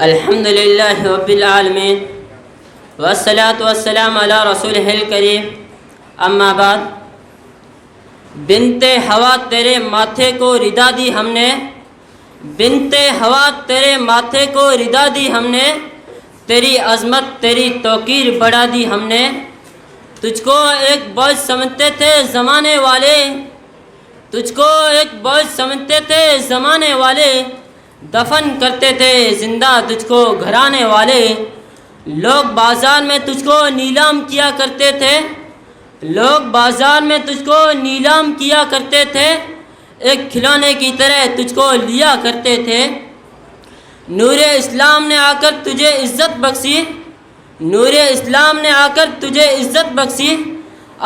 الحمد للہ رب العالمین والصلاة والسلام علی رسولہ الکریم اما بعد۔ بنت ہوا تیرے ماتھے کو ردا دی ہم نے، بنت ہوا تیرے ماتھے کو ردا دی ہم نے، تیری عظمت تیری توقیر بڑھا دی ہم نے۔ تجھ کو ایک بوجھ سمجھتے تھے زمانے والے، تجھ کو ایک بوجھ سمجھتے تھے زمانے والے، دفن کرتے تھے زندہ تجھ کو گھرانے والے۔ لوگ بازار میں تجھ کو نیلام کیا کرتے تھے، لوگ بازار میں تجھ کو نیلام کیا کرتے تھے، ایک کھلونے کی طرح تجھ کو لیا کرتے تھے۔ نور اسلام نے آ کر تجھے عزت بخشی، نور اسلام نے آ کر تجھے عزت بخشی،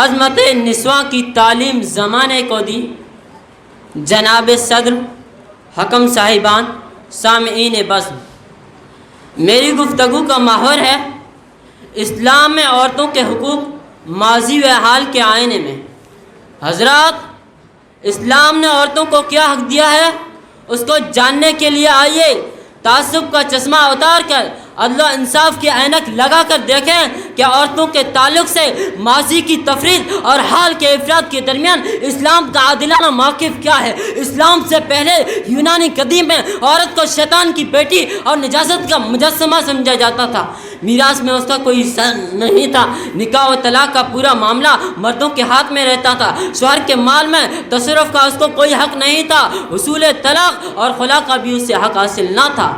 عظمت نسواں کی تعلیم زمانے کو دی۔ جناب صدر، حکم صاحبان، سامعین بزم، میری گفتگو کا محور ہے اسلام میں عورتوں کے حقوق ماضی و حال کے آئینے میں۔ حضرات، اسلام نے عورتوں کو کیا حق دیا ہے اس کو جاننے کے لیے آئیے تعصب کا چشمہ اتار کر عدل و انصاف کی عینک لگا کر دیکھیں کہ عورتوں کے تعلق سے ماضی کی تفرید اور حال کے افراد کے درمیان اسلام کا عادلانہ موقف کیا ہے۔ اسلام سے پہلے یونانی قدیم میں عورت کو شیطان کی بیٹی اور نجاست کا مجسمہ سمجھا جاتا تھا، میراث میں اس کا کوئی حصہ نہیں تھا، نکاح و طلاق کا پورا معاملہ مردوں کے ہاتھ میں رہتا تھا، شوہر کے مال میں تصرف کا اس کو کوئی حق نہیں تھا، حصول طلاق اور خلا کا بھی اس سے حق حاصل نہ تھا۔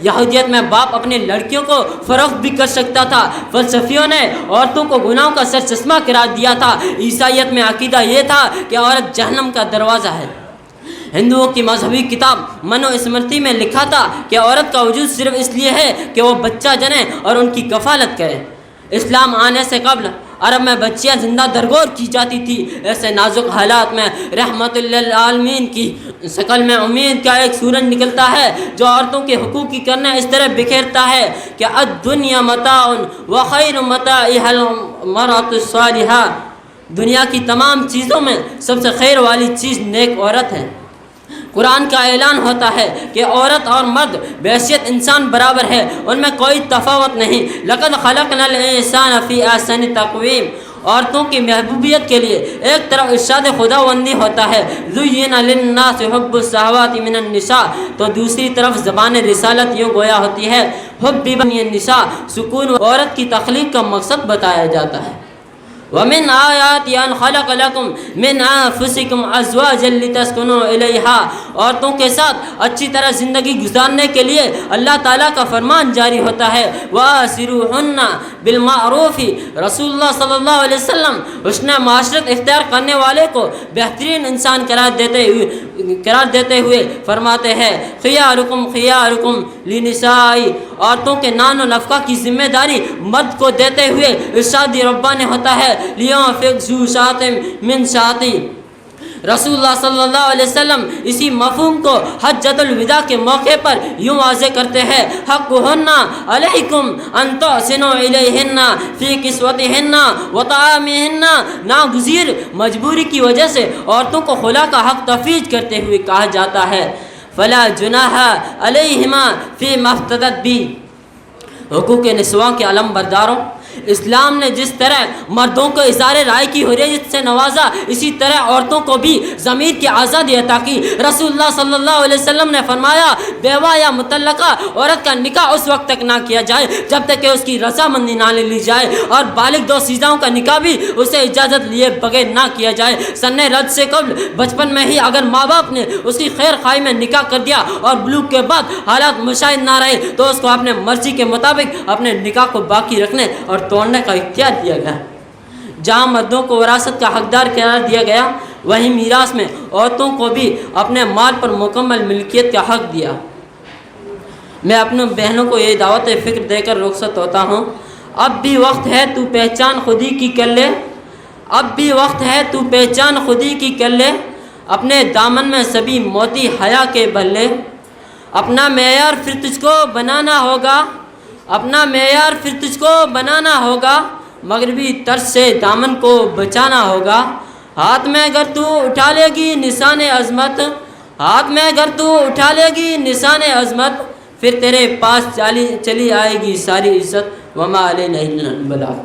یہودیت میں باپ اپنے لڑکیوں کو فروخت بھی کر سکتا تھا، فلسفیوں نے عورتوں کو گناہوں کا سر چشمہ قرار دیا تھا۔ عیسائیت میں عقیدہ یہ تھا کہ عورت جہنم کا دروازہ ہے۔ ہندوؤں کی مذہبی کتاب منو اسمرتی میں لکھا تھا کہ عورت کا وجود صرف اس لیے ہے کہ وہ بچہ جنے اور ان کی کفالت کرے۔ اسلام آنے سے قبل عرب میں بچیاں زندہ درگور کی جاتی تھی۔ ایسے نازک حالات میں رحمت للعالمین کی شکل میں امید کا ایک سورج نکلتا ہے جو عورتوں کے حقوق کی کرنا اس طرح بکھیرتا ہے کہ الدنیا متاع وخیر متاعها المرأة الصالحة، دنیا کی تمام چیزوں میں سب سے خیر والی چیز نیک عورت ہے۔ قرآن کا اعلان ہوتا ہے کہ عورت اور مرد بحیثیت انسان برابر ہے، ان میں کوئی تفاوت نہیں۔ لقد خلقنا الانسان فی احسن تقویم، عورتوں کی محبوبیت کے لیے ایک طرف ارشاد خداوندی ہوتا ہے زین للناس حب الشہوات من النساء، تو دوسری طرف زبان رسالت یوں گویا ہوتی ہے حب بنی النساء، سکون عورت کی تخلیق کا مقصد بتایا جاتا ہے۔ وَمِنْ آیَاتِ أَنْ خَلَقَ لَكُمْ مِنْ أَنفُسِكُمْ أَزْوَاجًا لِتَسْكُنُوا إِلَيْهَا، عورتوں کے ساتھ اچھی طرح زندگی گزارنے کے لیے اللہ تعالیٰ کا فرمان جاری ہوتا ہے وَآسِرُوهُنَّ بِالْمَعْرُوفِ، رسول اللہ صلی اللہ علیہ وسلم حسن معاشرت اختیار کرنے والے کو بہترین انسان قرار دیتے ہوئے فرماتے ہیں خِيَارُكُمْ خِيَارُكُمْ لِنِسَاءِ، عورتوں کے نان و نفقہ کی ذمہ داری مرد کو دیتے ہوئے ارشاد ربانی ہوتا ہے لِيُنْفِقْ ذُو سَعَةٍ مِنْ سَعَتِهِ۔ رسول اللہ صلی اللہ علیہ وسلم اسی مفہوم کو حجۃ الوداع کے موقع پر یوں واضح کرتے ہیں حقہن علیکم ان تحسنوا الیہن فی کسوتہن وطعامہن، ناگزیر مجبوری کی وجہ سے عورتوں کو خلا کا حق تفویض کرتے ہوئے کہا جاتا ہے فلا جناح علیہما فی ما افتدت بھی۔ حقوق نسواں کے علم برداروں، اسلام نے جس طرح مردوں کو اظہار رائے کی حریت سے نوازا، اسی طرح عورتوں کو بھی ضمیر کی آزادی عطا کی۔ رسول اللہ صلی اللہ علیہ وسلم نے فرمایا بیوہ یا مطلقہ عورت کا نکاح اس وقت تک نہ کیا جائے جب تک کہ اس کی رضامندی نہ لی جائے، اور بالغ دو سیزاؤں کا نکاح بھی اسے اجازت لیے بغیر نہ کیا جائے۔ سن رد سے قبل بچپن میں ہی اگر ماں باپ نے اس کی خیر خواہی میں نکاح کر دیا اور بلوغ کے بعد حالات مشاہد نہ رہے تو اس کو اپنے مرضی کے مطابق اپنے نکاح کو باقی رکھنے اور توڑنے کا اختیار دیا گیا۔ جہاں مردوں کو وراثت کا حقدار قرار دیا گیا، وہیں میراث میں عورتوں کو بھی اپنے مال پر مکمل ملکیت کا حق دیا۔ میں اپنے بہنوں کو یہ دعوت فکر دے کر رخصت ہوتا ہوں، اب بھی وقت ہے تو پہچان خودی کی کر لے، اب بھی وقت ہے تو پہچان خودی کی کر لے، اپنے دامن میں سبھی موتی حیا کے بھر لے، اپنا معیار پھر تجھ کو بنانا ہوگا، اپنا معیار پھر تجھ کو بنانا ہوگا، مغربی طرز سے دامن کو بچانا ہوگا۔ ہاتھ میں اگر تو اٹھا لے گی نشان عظمت، ہاتھ میں اگر تو اٹھا لے گی نشان عظمت، پھر تیرے پاس چلی آئے گی ساری عزت، وما علینا الا البلاغ۔